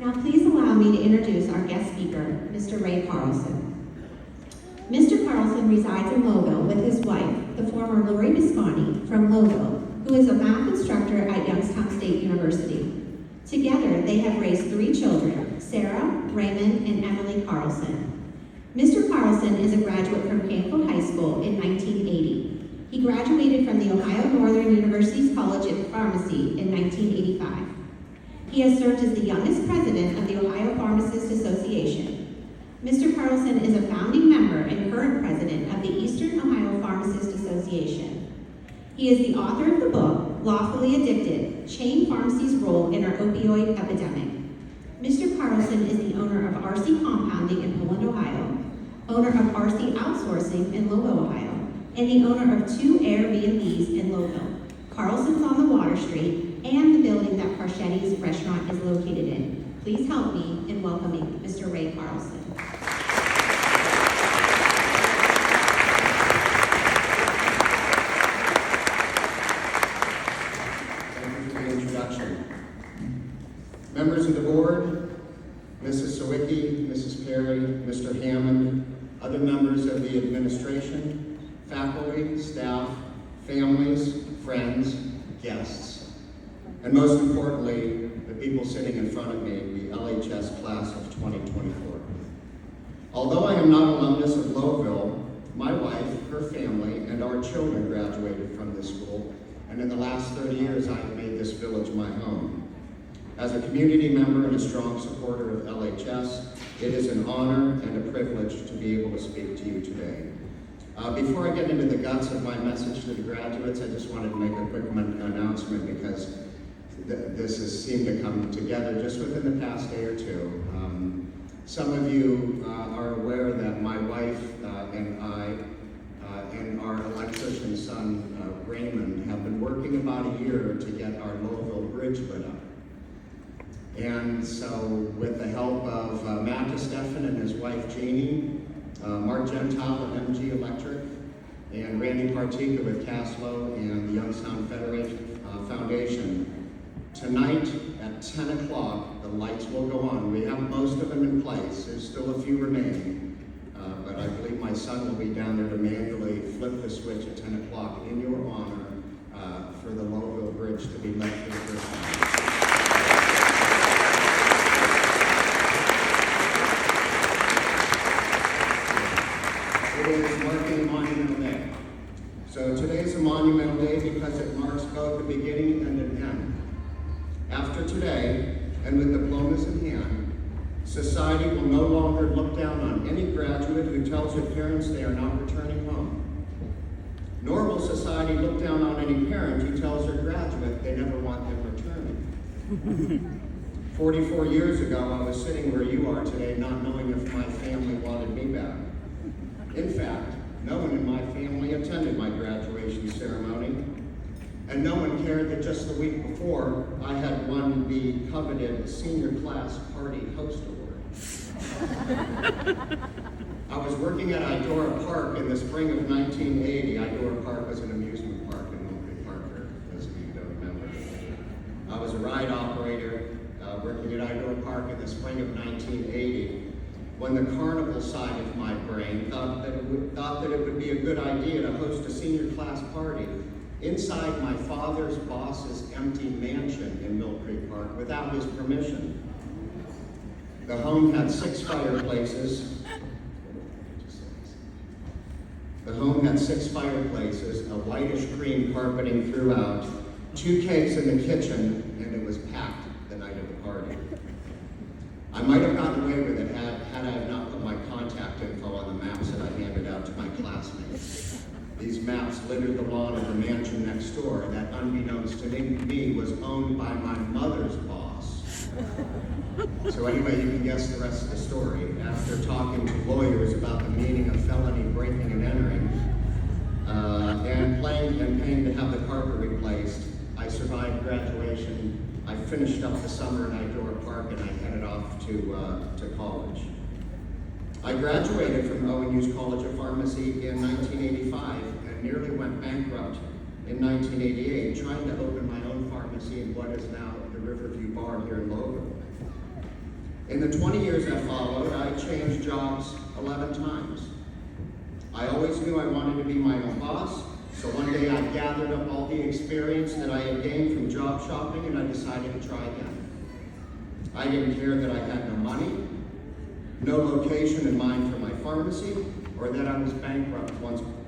Now please allow me to introduce our guest speaker, Mr. Ray Carlson. Mr. Carlson resides in Lowellville with his wife, the former Lori Biscotti from Lowellville, who is a math instructor at Youngstown State University. Together, they have raised 3 children, Sarah, Raymond, and Emily Carlson. Mr. Carlson is a graduate from Lowellville High School in 1980. He graduated from the Ohio Northern University's College of Pharmacy in 1985. He has served as the youngest president of the Ohio Pharmacist Association. Mr. Carlson is a founding member and current president of the Eastern Ohio Pharmacist Association. He is the author of the book, Lawfully Addicted, Chain Pharmacy's Role in Our Opioid Epidemic. Mr. Carlson is the owner of RC Compounding in Poland, Ohio, owner of RC Outsourcing in Lowellville, Ohio, and the owner of 2 Airbnbs in Lowellville, Carlson's on the Water Street, and the building that Parchetti's restaurant is located in. Please help me in welcoming Mr. Ray Carlson. Thank you for the introduction. Members of the board, Mrs. Sawicki, Mrs. Perry, Mr. Hammond, other members of the administration, faculty, staff, families, friends, guests, and most importantly, the people sitting in front of me, the LHS class of 2024. Although I am not alumnus of Lowellville, my wife, her family, and our children graduated from this school, and in the last 30 years I have made this village my home. As a community member and a strong supporter of LHS, it is an honor and a privilege to be able to speak to you today. Before I get into the guts of my message to the graduates, I just wanted to make a quick announcement because this has seemed to come together just within the past day or two. Some of you are aware that my wife and I and our electrician son, Raymond, have been working about a year to get our Lowellville Bridge lit up. And so with the help of Matt DeStefan and his wife, Janie, Mark Gentile at MG Electric, and Randy Partika with Caslow and the Youngstown Foundation, tonight at 10 o'clock, the lights will go on. We have most of them in place. There's still a few remaining, but I believe my son will be down there to manually flip the switch at 10 o'clock in your honor for the Lowellville Bridge to be lit for the first time. It is marking a monumental day. So today is a monumental day because it marks both the beginning and an end. After today, and with diplomas in hand, society will no longer look down on any graduate who tells their parents they are not returning home. Nor will society look down on any parent who tells their graduate they never want them returning. 44 years ago, I was sitting where you are today, not knowing if my family wanted me back. In fact, no one in my family attended my graduation ceremony, and no one cared that just the week before, I had won the coveted senior class party host award. I was working at Idora Park in the spring of 1980. Idora Park was an amusement park in Millcreek Park, for those of you who don't remember. I was a ride operator working at Idora Park in the spring of 1980. When the carnival side of my brain thought that it would be a good idea to host a senior class party inside my father's boss's empty mansion in Mill Creek Park without his permission. The home had 6 fireplaces. The home had 6 fireplaces, a whitish cream carpeting throughout, 2 cakes in the kitchen, and it was packed the night of the party. I might have gotten away with it had I not put my contact info on the maps that I handed out to my classmates. These maps littered the lawn of the mansion next door that, unbeknownst to me, was owned by my mother's boss. So anyway, you can guess the rest of the story. After talking to lawyers about the meaning of felony breaking and entering, and paying to have the carpet replaced, I survived graduation. I finished up the summer in Idora Park and I headed off to college. I graduated from ONU's College of Pharmacy in 1985 and nearly went bankrupt in 1988 trying to open my own pharmacy in what is now the Riverview Bar here in Lowellville. In the 20 years that followed, I changed jobs 11 times. I always knew I wanted to be my own boss, so one day I gathered up all the experience that I had gained from job shopping and I decided to try again. I didn't care that I had no money, no location in mind for my pharmacy, or that I was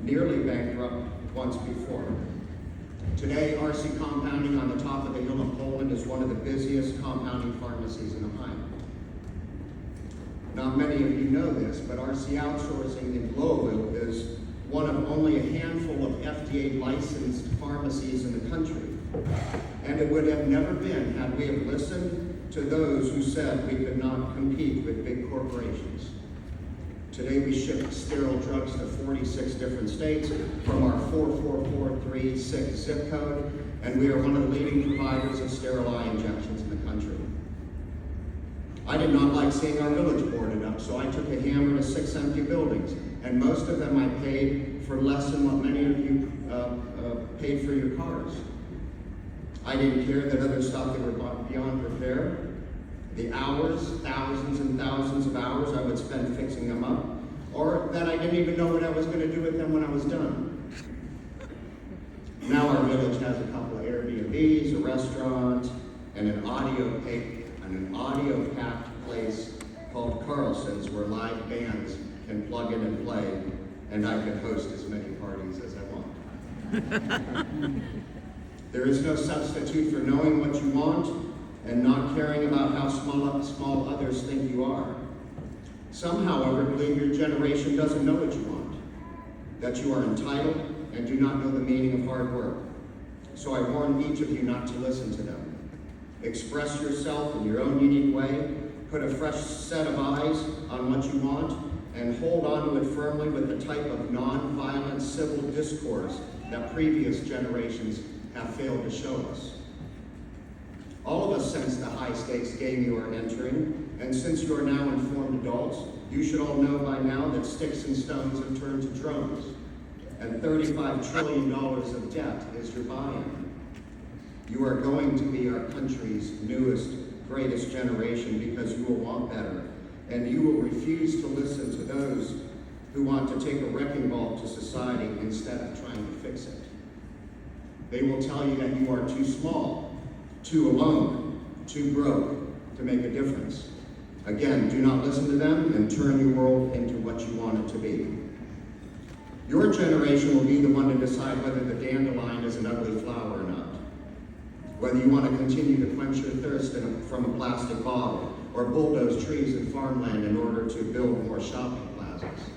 nearly bankrupt once before. Today, RC Compounding on the top of the hill of Poland is one of the busiest compounding pharmacies in Ohio. Not many of you know this, but RC Outsourcing in Lowellville is one of only a handful of FDA licensed pharmacies in the country. And it would have never been had we have listened to those who said we could not compete with big corporations. Today we ship sterile drugs to 46 different states from our 44436 zip code, and we are one of the leading providers of sterile eye injections in the country. I did not like seeing our village boarded up, so I took a hammer to 6 empty buildings, and most of them I paid for less than what many of you paid for your cars. I didn't care that others thought they were beyond repair. The hours, thousands and thousands of hours I would spend fixing them up, or that I didn't even know what I was going to do with them when I was done. Now our village has a couple of Airbnbs, a restaurant, and an audio-packed place called Carlson's where live bands can plug in and play, and I can host as many parties as I want. There is no substitute for knowing what you want and not caring about how small others think you are. Some, however, believe your generation doesn't know what you want, that you are entitled and do not know the meaning of hard work. So I warn each of you not to listen to them. Express yourself in your own unique way, put a fresh set of eyes on what you want, and hold on to it firmly with the type of non-violent civil discourse that previous generations have failed to show us. All of us sense the high-stakes game you are entering, and since you are now informed adults, you should all know by now that sticks and stones have turned to drones, and $35 trillion of debt is your buy-in. You are going to be our country's newest, greatest generation because you will want better, and you will refuse to listen to those who want to take a wrecking ball to society instead of trying to fix it. They will tell you that you are too small, too alone, too broke to make a difference. Again, do not listen to them and turn your world into what you want it to be. Your generation will be the one to decide whether the dandelion is an ugly flower or not, whether you want to continue to quench your thirst from a plastic bottle or bulldoze trees and farmland in order to build more shopping plazas.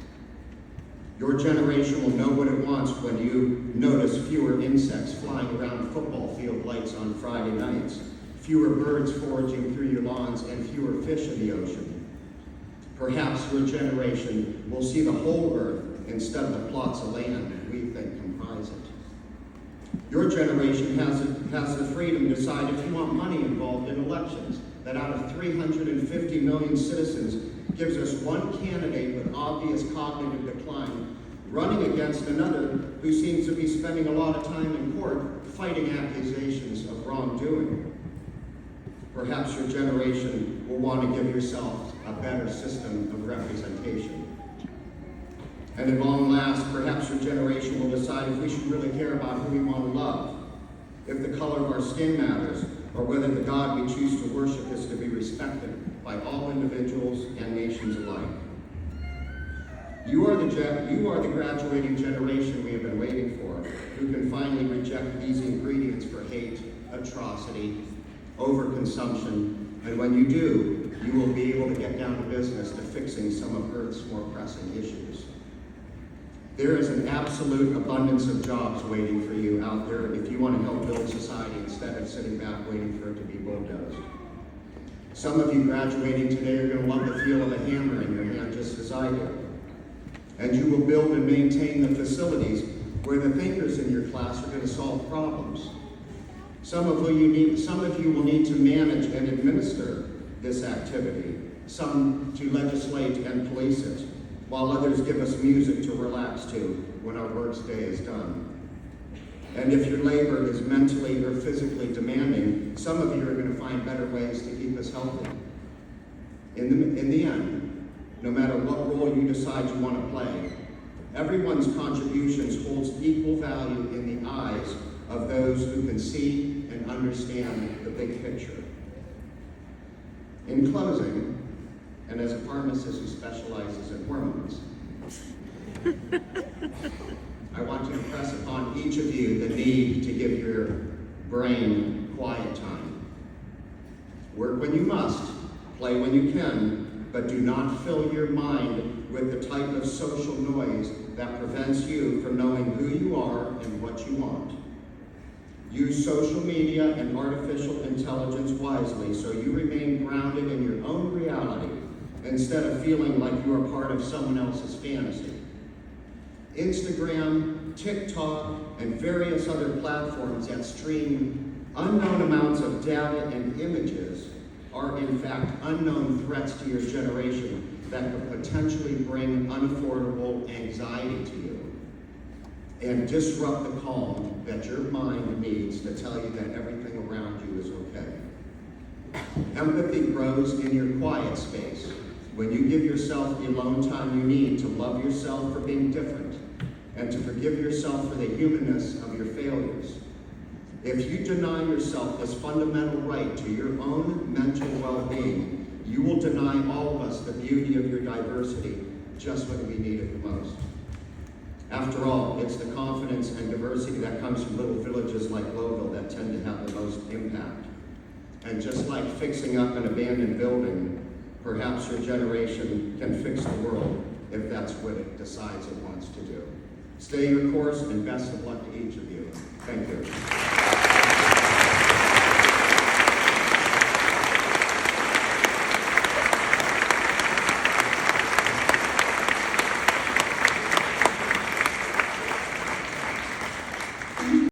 Your generation will know what it wants when you notice fewer insects flying around football field lights on Friday nights, fewer birds foraging through your lawns, and fewer fish in the ocean. Perhaps your generation will see the whole earth instead of the plots of land that we think comprise it. Your generation has the freedom to decide if you want money involved in elections, that out of 350 million citizens gives us one candidate with obvious cognitive decline running against another who seems to be spending a lot of time in court fighting accusations of wrongdoing. Perhaps your generation will want to give yourself a better system of representation. And at long last, perhaps your generation will decide if we should really care about who we want to love, if the color of our skin matters, or whether the God we choose to worship is to be respected by all individuals and nations alike. You are the graduating generation we have been waiting for, who can finally reject these ingredients for hate, atrocity, overconsumption, and when you do, you will be able to get down to business to fixing some of Earth's more pressing issues. There is an absolute abundance of jobs waiting for you out there if you want to help build society instead of sitting back waiting for it to be bulldozed. Some of you graduating today are going to love the feel of a hammer in your hand just as I do. And you will build and maintain the facilities where the thinkers in your class are going to solve problems. Some of you will need to manage and administer this activity, some to legislate and police it, while others give us music to relax to when our work day is done. And if your labor is mentally or physically demanding, some of you are going to find better ways to keep us healthy. In the end, no matter what role you decide you want to play, everyone's contributions holds equal value in the eyes of those who can see and understand the big picture. In closing, and as a pharmacist who specializes in hormones, I want to impress upon each of you the need to give your brain quiet time. Work when you must, play when you can, but do not fill your mind with the type of social noise that prevents you from knowing who you are and what you want. Use social media and artificial intelligence wisely so you remain grounded in your own reality instead of feeling like you are part of someone else's fantasy. Instagram, TikTok, and various other platforms that stream unknown amounts of data and images are in fact unknown threats to your generation that could potentially bring unaffordable anxiety to you and disrupt the calm that your mind needs to tell you that everything around you is okay. Empathy grows in your quiet space when you give yourself the alone time you need to love yourself for being different and to forgive yourself for the humanness of your failures. If you deny yourself this fundamental right to your own mental well-being, you will deny all of us the beauty of your diversity just when we need it the most. After all, it's the confidence and diversity that comes from little villages like Lowellville that tend to have the most impact. And just like fixing up an abandoned building, perhaps your generation can fix the world if that's what it decides it wants to do. Stay your course and best of luck to each of you. Thank you.